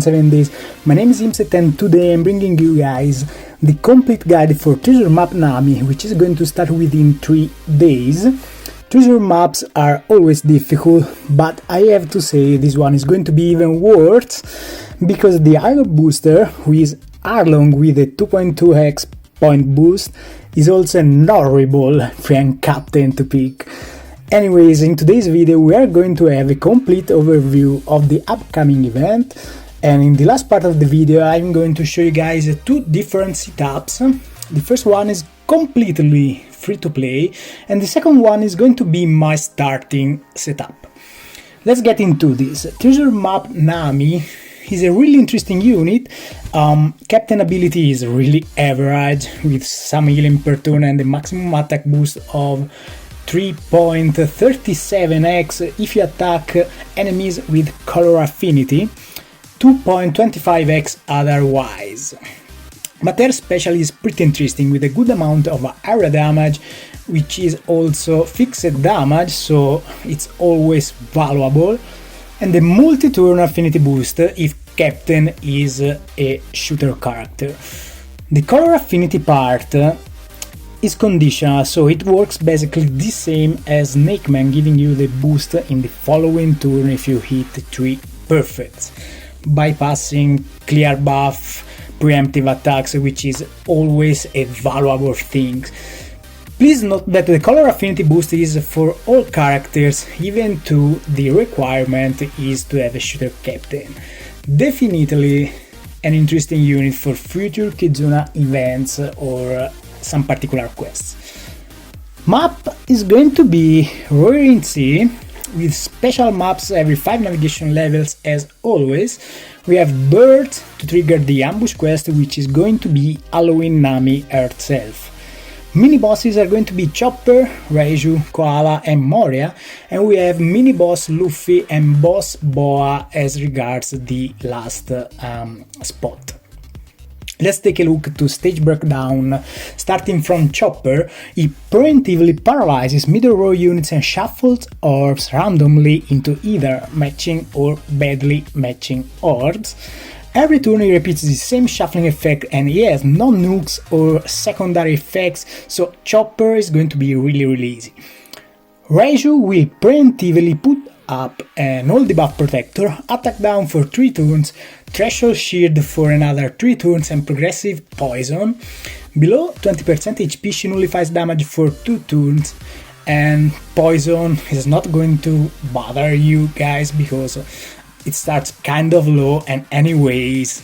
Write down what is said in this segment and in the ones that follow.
7 days. My name is Imset and today I'm bringing you guys the complete guide for treasure map Nami, which is going to start within 3 days. Treasure maps are always difficult, but I have to say this one is going to be even worse because the Arlo booster, who is Arlong with a 2.2x point boost, is also an horrible friend captain to pick. Anyways, in today's video we are going to have a complete overview of the upcoming event, and in the last part of the video I'm going to show you guys 2 different setups. The first one is completely free to play and the second one is going to be my starting setup. Let's get into this. Treasure map Nami is a really interesting unit. Captain ability is really average with some healing per turn and a maximum attack boost of 3.37x if you attack enemies with color affinity, 2.25x otherwise. But their special is pretty interesting with a good amount of area damage, which is also fixed damage, so it's always valuable, and the multi-turn affinity boost if Captain is a shooter character. The color affinity part is conditional, so it works basically the same as Snake Man, giving you the boost in the following turn if you hit 3 perfects, bypassing clear buff, preemptive attacks, which is always a valuable thing. Please note that the color affinity boost is for all characters, even though the requirement is to have a shooter captain. Definitely an interesting unit for future Kizuna events or some particular quests. Map is going to be Roaring Sea with special maps every 5 navigation levels as always. We have Bird to trigger the ambush quest, which is going to be allowing Nami herself. Mini bosses are going to be Chopper, Reiju, Koala and Moria, and we have mini boss Luffy and boss Boa as regards the last spot. Let's take a look to stage breakdown. Starting from Chopper, he preemptively paralyzes middle row units and shuffles orbs randomly into either matching or badly matching orbs. Every turn he repeats the same shuffling effect and he has no nukes or secondary effects, so Chopper is going to be really easy. Reiju will preemptively put up an all debuff protector, attack down for 3 turns, threshold shield for another 3 turns and progressive poison. Below 20% HP she nullifies damage for 2 turns, and poison is not going to bother you guys because it starts kind of low and anyways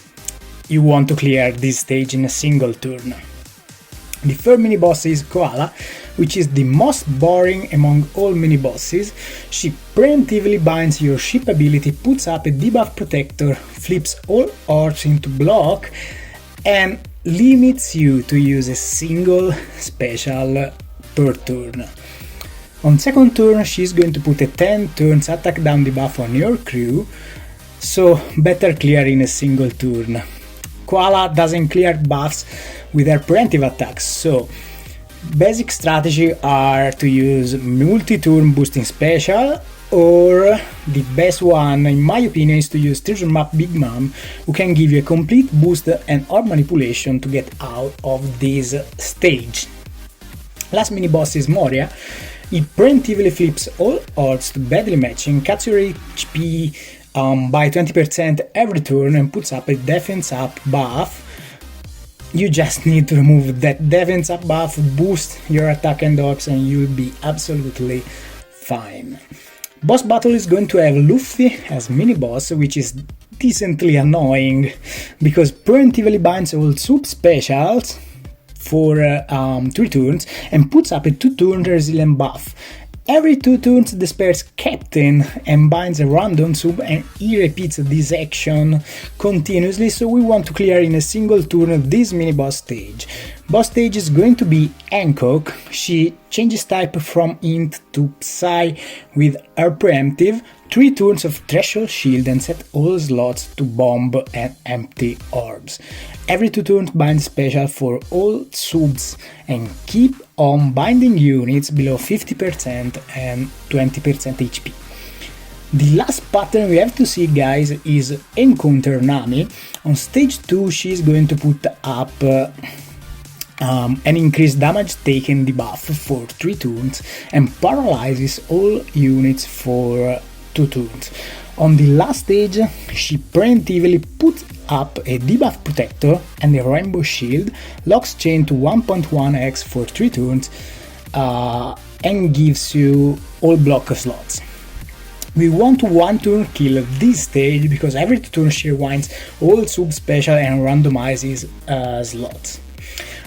you want to clear this stage in a single turn. The third mini boss is Koala, which is the most boring among all mini bosses. She preemptively binds your ship ability, puts up a debuff protector, flips all orbs into block and limits you to use a single special per turn. On second turn she is going to put a 10 turns attack down debuff on your crew, so better clear in a single turn. Koala doesn't clear buffs with her preemptive attacks, so basic strategy are to use multi-turn boosting special, or the best one in my opinion is to use Treasure Map Big Mom, who can give you a complete boost and orb manipulation to get out of this stage. Last mini boss is Moria. He preemptively flips all orbs to badly matching, cuts your HP by 20% every turn and puts up a defense up buff. You just need to remove that defense up buff, boost your attack and orbs and you'll be absolutely fine. Boss battle is going to have Luffy as mini boss, which is decently annoying because preemptively binds all sub specials for 3 turns and puts up a 2-turn resilient buff. Every 2 turns despairs Captain and binds a random sub and he repeats this action continuously, so we want to clear in a single turn this mini boss stage. Boss stage is going to be Hancock. She changes type from int to Psy with her preemptive, 3 turns of threshold shield and set all slots to bomb and empty orbs. Every 2 turns bind special for all subs and keep on binding units below 50% and 20% HP. The last pattern we have to see, guys, is encounter Nami. On stage 2 she's going to put up an increased damage taken debuff for 3 turns and paralyzes all units for 2 turns. On the last stage, she preemptively puts up a debuff protector and a rainbow shield, locks chain to 1.1x for 3 turns, and gives you all block slots. We want to 1 turn kill this stage because every 2 turns she rewinds all sub special and randomizes slots.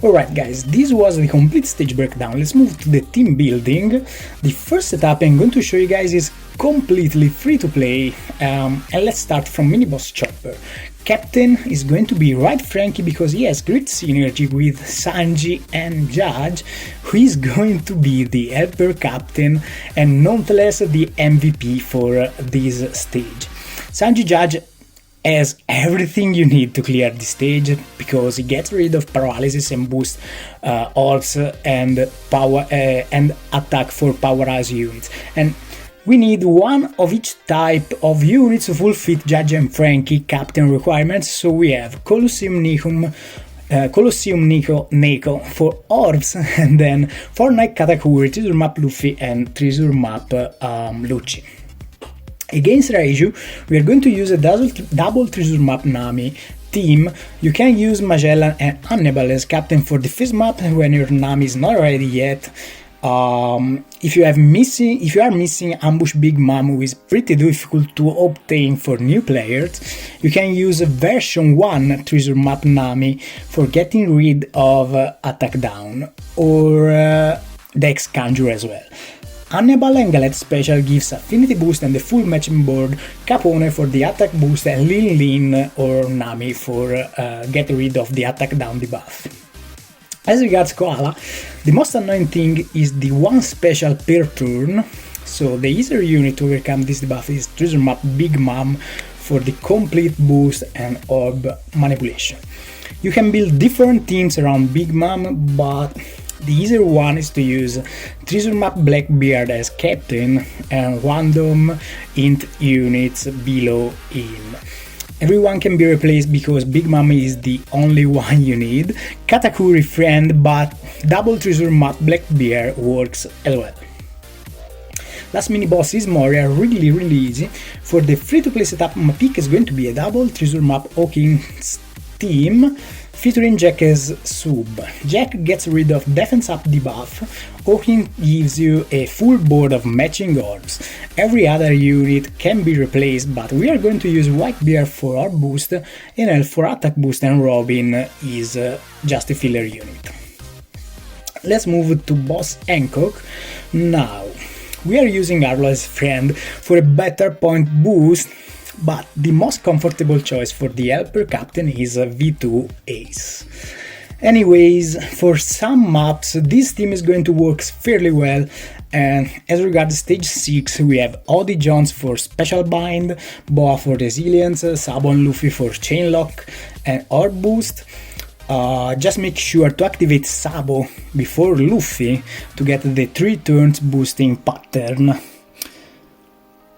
Alright guys, this was the complete stage breakdown. Let's move to the team building. The first setup I'm going to show you guys is completely free to play, and let's start from mini boss Chopper. Captain is going to be Right Frankie because he has great synergy with Sanji and Judge, who is going to be the helper captain and nonetheless the MVP for this stage. Sanji Judge has everything you need to clear the stage because he gets rid of paralysis and boosts orbs and power and attack for powerized units. And we need one of each type of units to fulfill Judge and Frankie captain requirements, so we have Colosseum Nico for orbs, and then Fortnite Katakuri, Treasure Map Luffy, and Treasure Map Lucci. Against Raiju, we are going to use a double Treasure Map Nami team. You can use Magellan and Hannibal as captain for the first map when your Nami is not ready yet. If you are missing Ambush Big Mom, who is pretty difficult to obtain for new players, you can use version 1 Treasure Map Nami for getting rid of Attack Down, or Dex Conjure as well. Hannibal and Galette Special gives Affinity Boost and the full matching board, Capone for the attack boost, and Lin Lin or Nami for get rid of the Attack Down debuff. As regards Koala, the most annoying thing is the one special per turn, so the easier unit to overcome this debuff is Treasure Map Big Mom for the complete boost and orb manipulation. You can build different teams around Big Mom, but the easier one is to use Treasure Map Blackbeard as captain and random int units below him. Everyone can be replaced because Big Mom is the only one you need. Katakuri friend, but double Treasure Map Blackbeard works as well. Last mini boss is Moria, really easy. For the free to play setup, my pick is going to be a double Treasure Map Hawkins team featuring Jack as sub. Jack gets rid of defense up debuff, Hawkins gives you a full board of matching orbs. Every other unit can be replaced, but we are going to use Whitebeard for our boost, and Elf for attack boost, and Robin is just a filler unit. Let's move to boss Hancock. Now, we are using Arlo as friend for a better point boost, but the most comfortable choice for the helper captain is V2 Ace. Anyways, for some maps this team is going to work fairly well, and as regards stage 6 we have Odie Jones for special bind, Boa for resilience, Sabo and Luffy for chain lock and orb boost. Just make sure to activate Sabo before Luffy to get the 3 turns boosting pattern.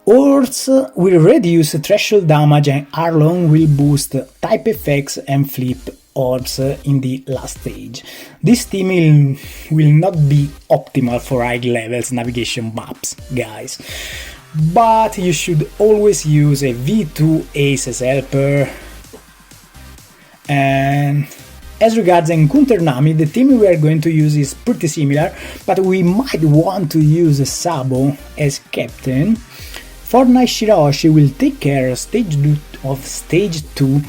Orbs will reduce threshold damage and Arlong will boost type effects and flip orbs in the last stage. This team will not be optimal for high levels navigation maps, guys, but you should always use a V2 Ace as helper. And as regards Encounter Nami, the team we are going to use is pretty similar, but we might want to use Sabo as captain. Fortnite Shirahoshi will take care of stage 2,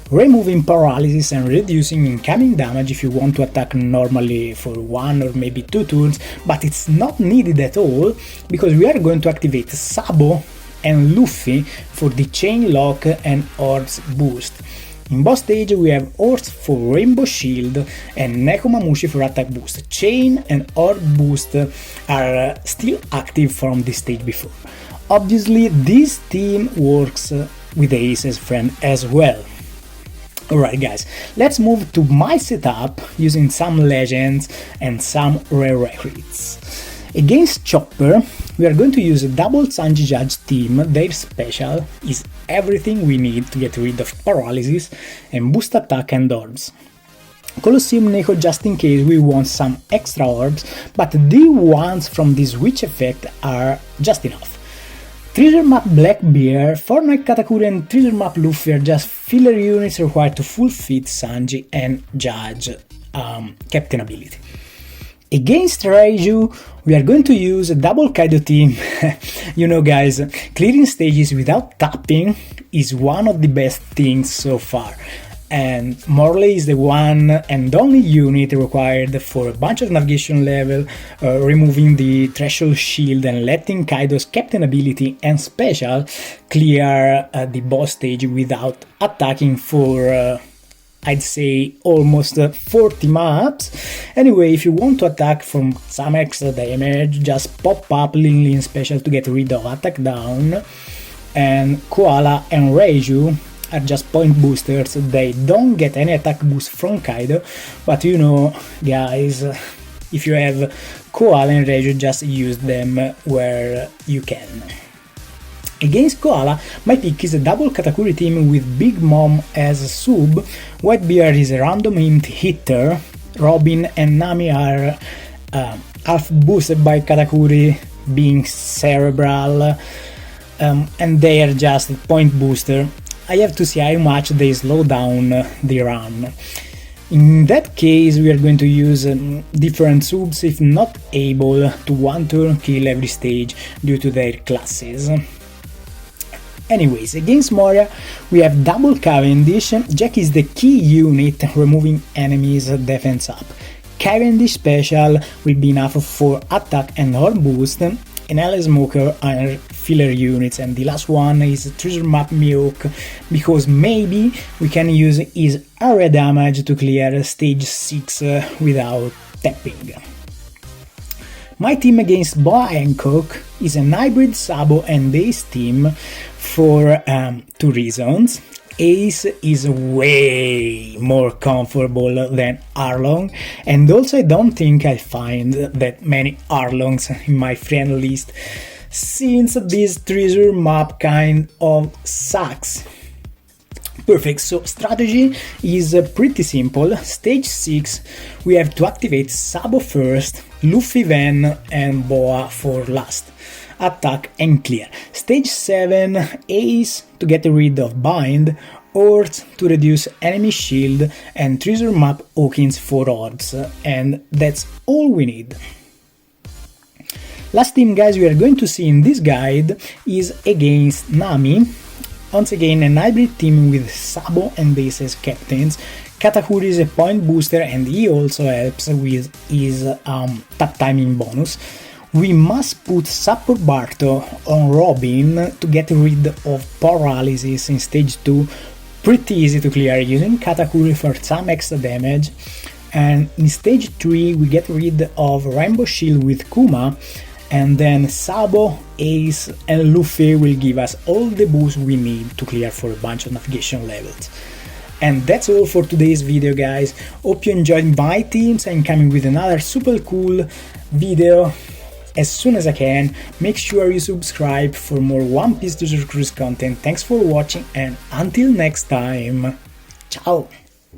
removing paralysis and reducing incoming damage if you want to attack normally for 1 or maybe 2 turns, but it's not needed at all because we are going to activate Sabo and Luffy for the chain lock and orbs boost. In boss stage we have Orbs for Rainbow Shield and Nekomamushi for attack boost. Chain and orb boost are still active from the stage before. Obviously this team works with Ace as friend as well. Alright guys, let's move to my setup using some legends and some rare recruits. Against Chopper, we are going to use a double Sanji Judge team. Their special is everything we need to get rid of paralysis and boost attack and orbs. Colosseum Neko just in case we want some extra orbs, but the ones from this witch effect are just enough. Treasure Map Blackbeard, Fortnite Katakuri and Treasure Map Luffy are just filler units required to full fit Sanji and Judge captain ability. Against Reiju, we are going to use a double Kaido team. You know guys, clearing stages without tapping is one of the best things so far. And Morley is the one and only unit required for a bunch of navigation level, removing the threshold shield and letting Kaido's captain ability and special clear the boss stage without attacking for I'd say almost 40 maps. Anyway, if you want to attack from some extra damage, just pop up Lin special to get rid of attack down, and Koala and Reiju are just point boosters. They don't get any attack boost from Kaido, but you know guys, if you have Koala and Reiju, just use them where you can. Against Koala, my pick is a double Katakuri team with Big Mom as a sub, Whitebeard is a random int hitter, Robin and Nami are half boosted by Katakuri being cerebral, and they are just point booster. I have to see how much they slow down the run. In that case, we are going to use different subs if not able to one-turn kill every stage due to their classes. Anyways, against Moria, we have double Cavendish. Jack is the key unit, removing enemies' defense up. Cavendish special will be enough for attack and orb boost, and LS Smoker are filler units, and the last one is Treasure Map Milk, because maybe we can use his area damage to clear stage 6 without tapping. My team against Boa Hancock is an hybrid Sabo and Ace team for two reasons. Ace is way more comfortable than Arlong, and also I don't think I find that many Arlongs in my friend list, since this treasure map kind of sucks. Perfect, so strategy is pretty simple. Stage 6 we have to activate Sabo first, Luffy then, and Boa for last. Attack and clear. Stage 7 Ace to get rid of Bind, Orbs to reduce enemy shield, and Treasure Map Hawkins for orbs, and that's all we need. Last team guys we are going to see in this guide is against Nami. Once again an hybrid team with Sabo and Ace as captains. Katakuri is a point booster and he also helps with his tap timing bonus. We must put Support Barto on Robin to get rid of paralysis in stage 2, pretty easy to clear using Katakuri for some extra damage, and in stage 3 we get rid of Rainbow Shield with Kuma, and then Sabo, Ace and Luffy will give us all the boost we need to clear for a bunch of navigation levels. And that's all for today's video guys, hope you enjoyed my teams. I'm coming with another super cool video as soon as I can. Make sure you subscribe for more One Piece Treasure Cruise content. Thanks for watching and until next time, ciao!